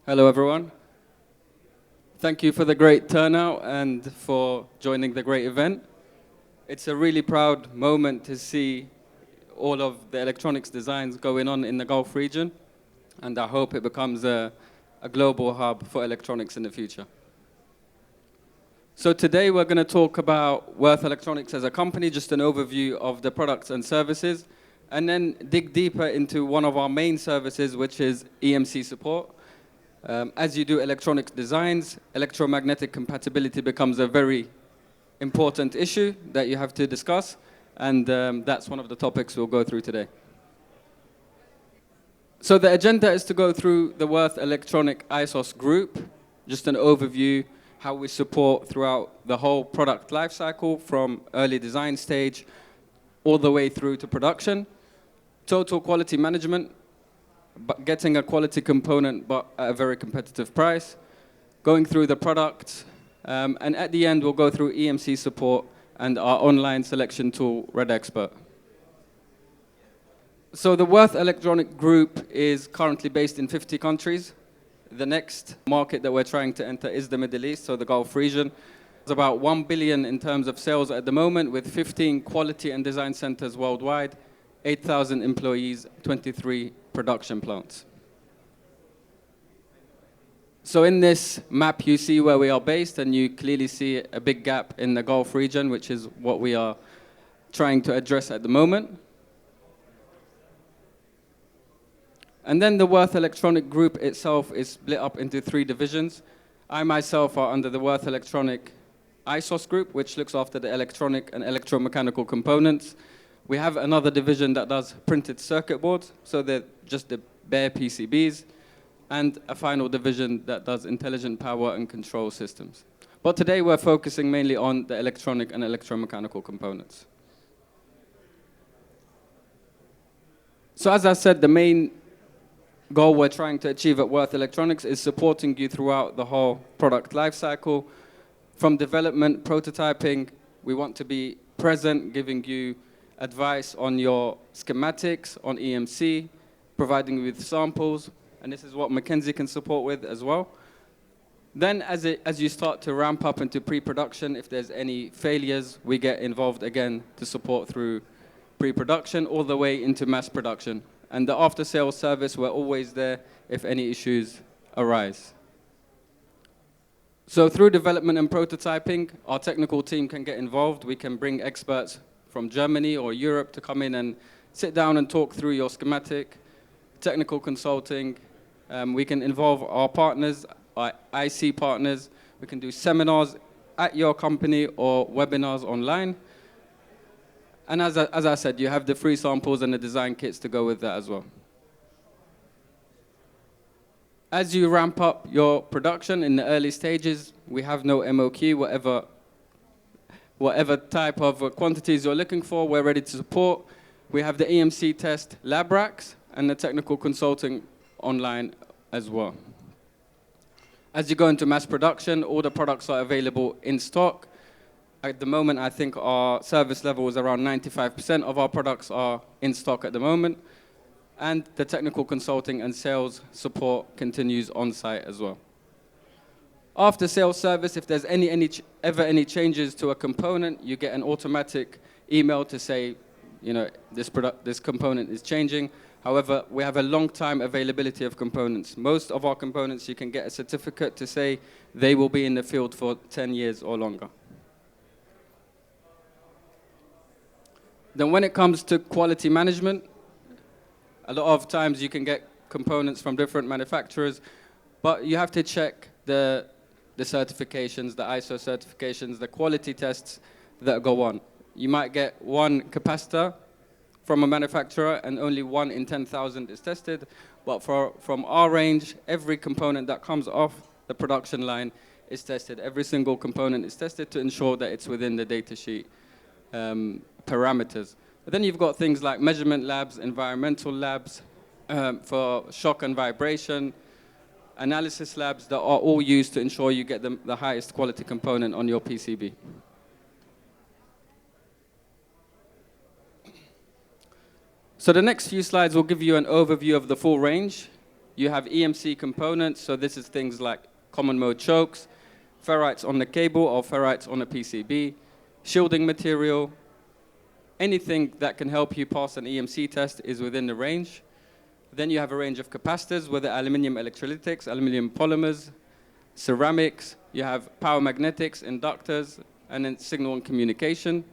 Hello, everyone. Thank you for the great turnout and for joining the great event. It's a really proud moment to see all of the electronics designs going on in the Gulf region, and I hope it becomes a global hub for electronics in the future. So today we're going to talk about Würth Electronics as a company, just an overview of the products and services, and then dig deeper into one of our main services, which is EMC support. As you do electronics designs, electromagnetic compatibility becomes a very important issue that you have to discuss, and that's one of the topics we'll go through today. So the agenda is to go through the Würth Electronic ISOS group, just an overview, how we support throughout the whole product lifecycle from early design stage all the way through to production, total quality management, but getting a quality component but at a very competitive price, going through the product, and at the end we'll go through EMC support and our online selection tool, Red Expert. So the Würth Electronic Group is currently based in 50 countries. The next market that we're trying to enter is the Middle East, so the Gulf region. It's about 1 billion in terms of sales at the moment, with 15 quality and design centers worldwide, 8,000 employees, 23 production plants. So in this map you see where we are based, and you clearly see a big gap in the Gulf region, which is what we are trying to address at the moment. And then the Würth Electronic Group itself is split up into 3 divisions. I myself are under the Würth Electronic ISOS Group, which looks after the electronic and electromechanical components. We have another division that does printed circuit boards, so they're just the bare PCBs, and a final division that does intelligent power and control systems. But today we're focusing mainly on the electronic and electromechanical components. So as I said, the main goal we're trying to achieve at Würth Electronics is supporting you throughout the whole product lifecycle. From development, prototyping, we want to be present, giving you advice on your schematics, on EMC, providing you with samples, and this is what McKinsey can support with as well. Then as you start to ramp up into pre-production, if there's any failures, we get involved again to support through pre-production all the way into mass production. And the after-sales service, we're always there if any issues arise. So through development and prototyping, our technical team can get involved. We can bring experts from Germany or Europe to come in and sit down and talk through your schematic, technical consulting. We can involve our partners, our IC partners. We can do seminars at your company or webinars online. And as I said, you have the free samples and the design kits to go with that as well. As you ramp up your production in the early stages, we have no MOQ, whatever type of quantities you're looking for, we're ready to support. We have the EMC test lab racks and the technical consulting online as well. As you go into mass production, all the products are available in stock. At the moment, I think our service level is around 95% of our products are in stock at the moment. And the technical consulting and sales support continues on site as well. After sales service, if there's ever any changes to a component, you get an automatic email to say, you know, this component is changing. However, we have a long time availability of components. Most of our components, you can get a certificate to say they will be in the field for 10 years or longer. Then when it comes to quality management, a lot of times you can get components from different manufacturers, but you have to check the certifications, the ISO certifications, the quality tests that go on. You might get one capacitor from a manufacturer and only 1 in 10,000 is tested, but from our range, every component that comes off the production line is tested. Every single component is tested to ensure that it's within the datasheet parameters. But then you've got things like measurement labs, environmental labs for shock and vibration, analysis labs that are all used to ensure you get the highest quality component on your PCB. So the next few slides will give you an overview of the full range. You have EMC components, so this is things like common mode chokes, ferrites on the cable or ferrites on a PCB, shielding material. Anything that can help you pass an EMC test is within the range. Then you have a range of capacitors, whether aluminum electrolytics, aluminum polymers, ceramics. You have power magnetics, inductors, and then signal and communication.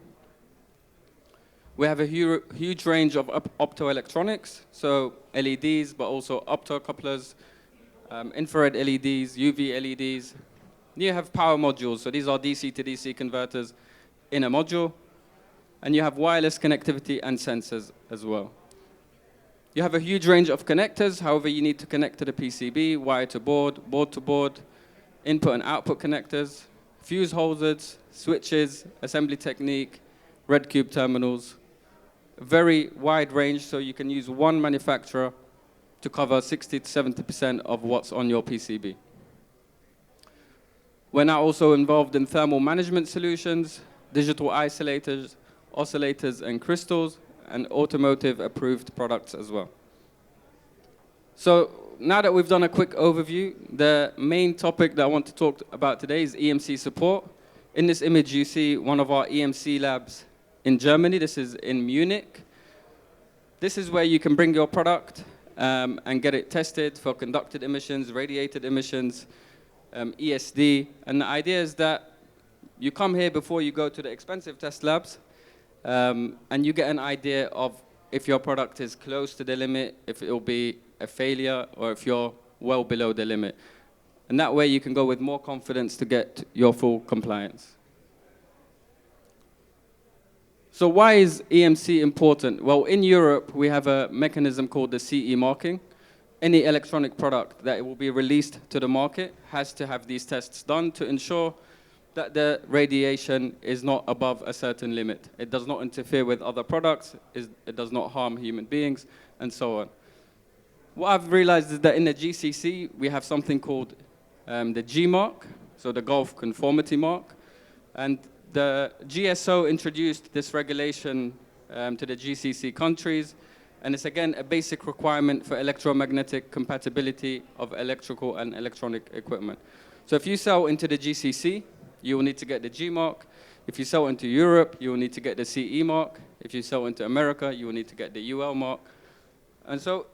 We have a huge range of optoelectronics, so LEDs, but also optocouplers, infrared LEDs, UV LEDs. You have power modules, so these are DC to DC converters in a module. And you have wireless connectivity and sensors as well. You have a huge range of connectors, however you need to connect to the PCB, wire to board to board, input and output connectors, fuse holders, switches, assembly technique, red cube terminals. A very wide range, so you can use one manufacturer to cover 60 to 70% of what's on your PCB. We're now also involved in thermal management solutions, digital isolators, oscillators and crystals, and automotive approved products as well. So now that we've done a quick overview, the main topic that I want to talk about today is EMC support. In this image, you see one of our EMC labs in Germany. This is in Munich. This is where you can bring your product and get it tested for conducted emissions, radiated emissions, ESD. And the idea is that you come here before you go to the expensive test labs, and you get an idea of if your product is close to the limit, if it will be a failure, or if you're well below the limit. And that way you can go with more confidence to get your full compliance. So why is EMC important? Well, in Europe, we have a mechanism called the CE marking. Any electronic product that will be released to the market has to have these tests done to ensure that the radiation is not above a certain limit. It does not interfere with other products, it does not harm human beings, and so on. What I've realized is that in the GCC, we have something called the G mark, so the Gulf Conformity Mark. And the GSO introduced this regulation to the GCC countries, and it's again a basic requirement for electromagnetic compatibility of electrical and electronic equipment. So if you sell into the GCC, you will need to get the G mark. If you sell into Europe, you will need to get the CE mark. If you sell into America, you will need to get the UL mark. And so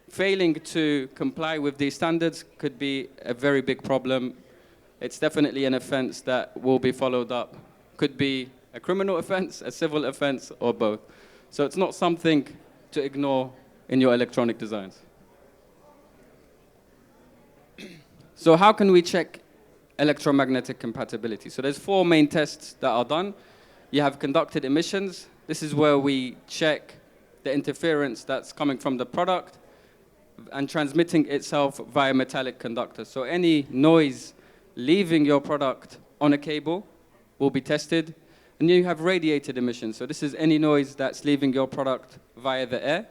failing to comply with these standards could be a very big problem. It's definitely an offense that will be followed up. Could be a criminal offense, a civil offense, or both. So it's not something to ignore in your electronic designs. So how can we check electromagnetic compatibility? So there's 4 main tests that are done. You have conducted emissions. This is where we check the interference that's coming from the product and transmitting itself via metallic conductors. So any noise leaving your product on a cable will be tested. And you have radiated emissions. So this is any noise that's leaving your product via the air.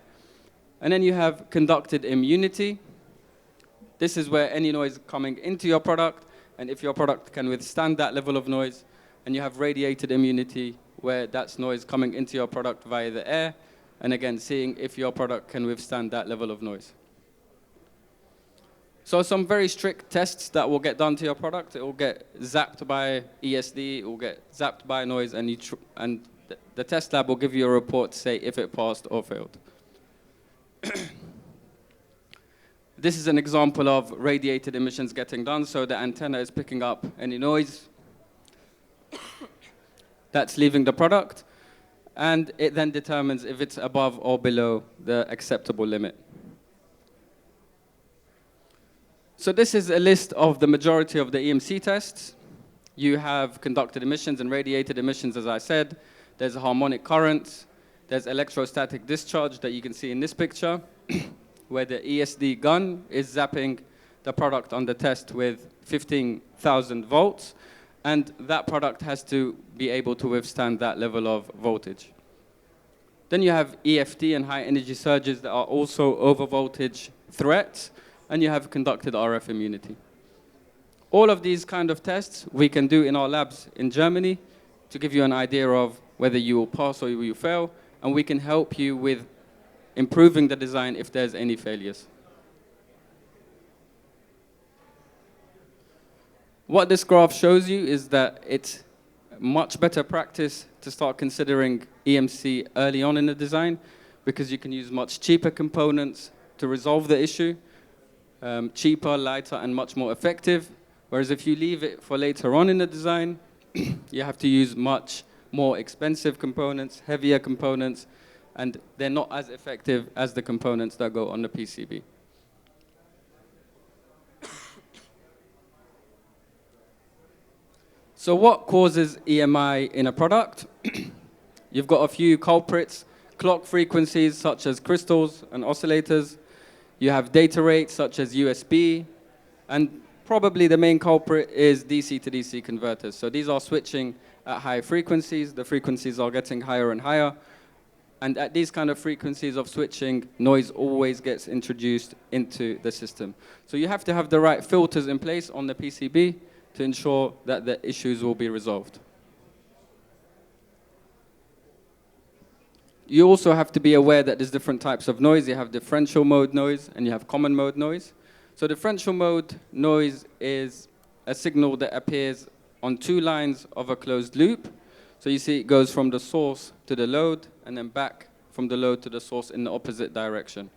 And then you have conducted immunity. This is where any noise coming into your product, and if your product can withstand that level of noise. And you have radiated immunity, where that's noise coming into your product via the air, and again, seeing if your product can withstand that level of noise. So some very strict tests that will get done to your product. It will get zapped by ESD, it will get zapped by noise, and, the test lab will give you a report to say if it passed or failed. This is an example of radiated emissions getting done. So the antenna is picking up any noise that's leaving the product, and it then determines if it's above or below the acceptable limit. So this is a list of the majority of the EMC tests. You have conducted emissions and radiated emissions, as I said. There's a harmonic current. There's electrostatic discharge that you can see in this picture, where the ESD gun is zapping the product on the test with 15,000 volts, and that product has to be able to withstand that level of voltage. Then you have EFT and high energy surges that are also over voltage threats, and you have conducted RF immunity. All of these kind of tests we can do in our labs in Germany to give you an idea of whether you will pass or you will fail, and we can help you with improving the design if there's any failures. What this graph shows you is that it's much better practice to start considering EMC early on in the design, because you can use much cheaper components to resolve the issue, cheaper, lighter, and much more effective. Whereas if you leave it for later on in the design, you have to use much more expensive components, heavier components, and they're not as effective as the components that go on the PCB. So what causes EMI in a product? You've got a few culprits: clock frequencies such as crystals and oscillators. You have data rates such as USB, and probably the main culprit is DC to DC converters. So these are switching at high frequencies. The frequencies are getting higher and higher. And at these kind of frequencies of switching, noise always gets introduced into the system. So you have to have the right filters in place on the PCB to ensure that the issues will be resolved. You also have to be aware that there's different types of noise. You have differential mode noise and you have common mode noise. So differential mode noise is a signal that appears on two lines of a closed loop. So you see it goes from the source to the load and then back from the load to the source in the opposite direction.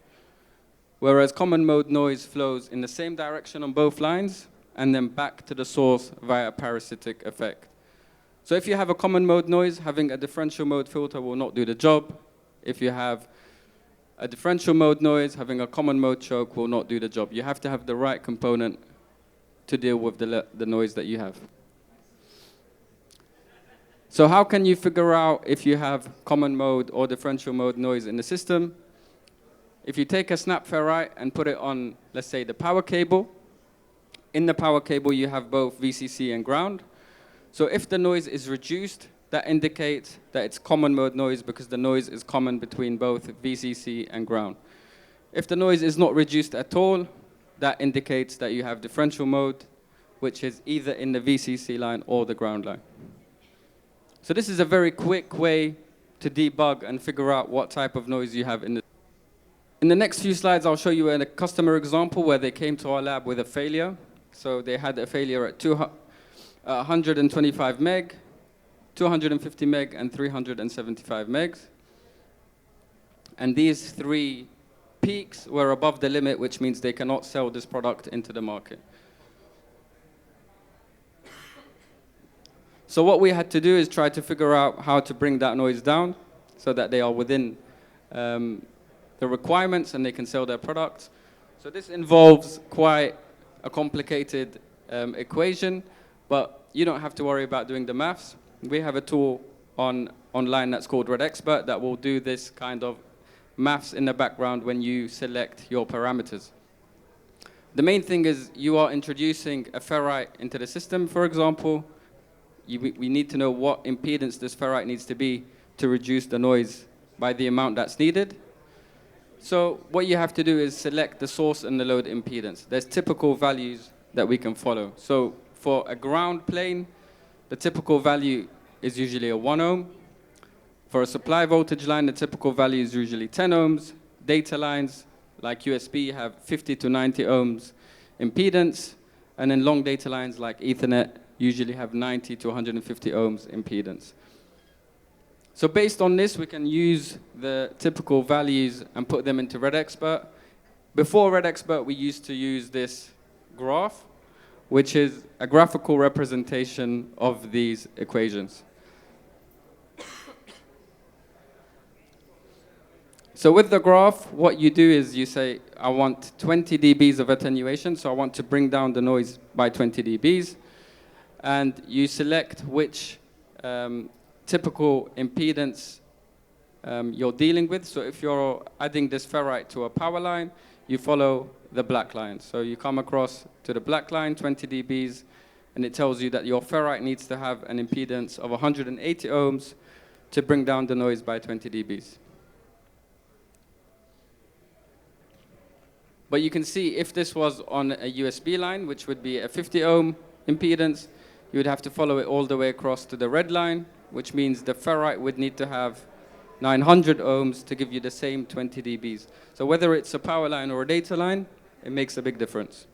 Whereas common mode noise flows in the same direction on both lines and then back to the source via a parasitic effect. So if you have a common mode noise, having a differential mode filter will not do the job. If you have a differential mode noise, having a common mode choke will not do the job. You have to have the right component to deal with the noise that you have. So how can you figure out if you have common mode or differential mode noise in the system? If you take a snap ferrite and put it on, let's say, the power cable, in the power cable you have both VCC and ground. So if the noise is reduced, that indicates that it's common mode noise because the noise is common between both VCC and ground. If the noise is not reduced at all, that indicates that you have differential mode, which is either in the VCC line or the ground line. So this is a very quick way to debug and figure out what type of noise you have in the... In the next few slides, I'll show you a customer example where they came to our lab with a failure. So they had a failure at 125 meg, 250 meg, and 375 megs. And these three peaks were above the limit, which means they cannot sell this product into the market. So what we had to do is try to figure out how to bring that noise down so that they are within the requirements and they can sell their products. So this involves quite a complicated equation, but you don't have to worry about doing the maths. We have a tool online that's called Red Expert that will do this kind of maths in the background when you select your parameters. The main thing is you are introducing a ferrite into the system, for example. We need to know what impedance this ferrite needs to be to reduce the noise by the amount that's needed. So what you have to do is select the source and the load impedance. There's typical values that we can follow. So for a ground plane, the typical value is usually a 1 ohm. For a supply voltage line, the typical value is usually 10 ohms. Data lines like USB have 50 to 90 ohms impedance. And then long data lines like Ethernet usually have 90 to 150 ohms impedance. So based on this, we can use the typical values and put them into Red Expert. Before Red Expert, we used to use this graph, which is a graphical representation of these equations. So with the graph, what you do is you say, I want 20 dBs of attenuation, so I want to bring down the noise by 20 dBs. And you select which typical impedance you're dealing with. So if you're adding this ferrite to a power line, you follow the black line. So you come across to the black line, 20 dBs, and it tells you that your ferrite needs to have an impedance of 180 ohms to bring down the noise by 20 dBs. But you can see if this was on a USB line, which would be a 50 ohm impedance, you would have to follow it all the way across to the red line, which means the ferrite would need to have 900 ohms to give you the same 20 dBs. So whether it's a power line or a data line, it makes a big difference.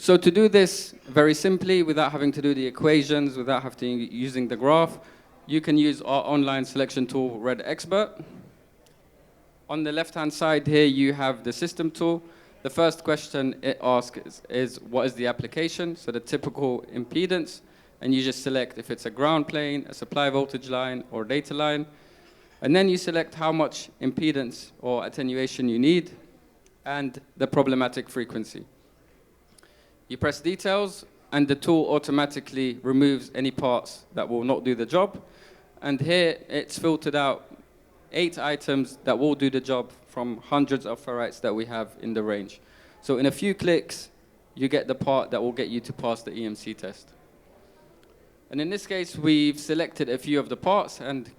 So to do this very simply, without having to do the equations, without having to using the graph, you can use our online selection tool, Red Expert. On the left-hand side here, you have the system tool. The first question it asks is what is the application? So the typical impedance, and you just select if it's a ground plane, a supply voltage line, or data line. And then you select how much impedance or attenuation you need, and the problematic frequency. You press details, and the tool automatically removes any parts that will not do the job. And here, it's filtered out 8 items that will do the job from hundreds of ferrites that we have in the range. So in a few clicks, you get the part that will get you to pass the EMC test. And in this case, we've selected a few of the parts, and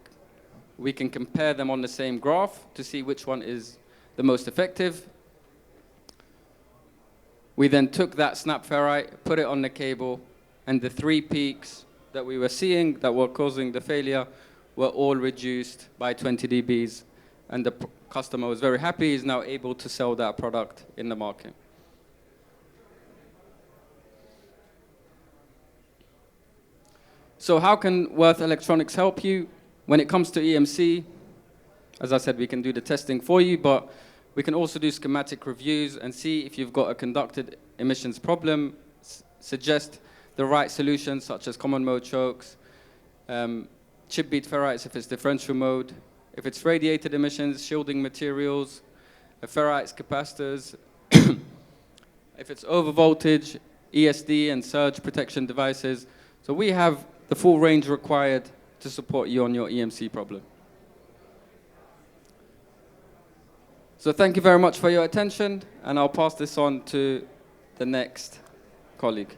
we can compare them on the same graph to see which one is the most effective. We then took that snap ferrite, put it on the cable, and the 3 peaks that we were seeing that were causing the failure were all reduced by 20 dBs, and the customer was very happy. He's now able to sell that product in the market. So how can Würth Electronics help you? When it comes to EMC, as I said, we can do the testing for you, but we can also do schematic reviews and see if you've got a conducted emissions problem, suggest the right solutions such as common mode chokes, chip beat ferrites if it's differential mode, if it's radiated emissions, shielding materials, ferrites, capacitors, if it's over voltage, ESD and surge protection devices. So we have the full range required to support you on your EMC problem. So thank you very much for your attention, and I'll pass this on to the next colleague.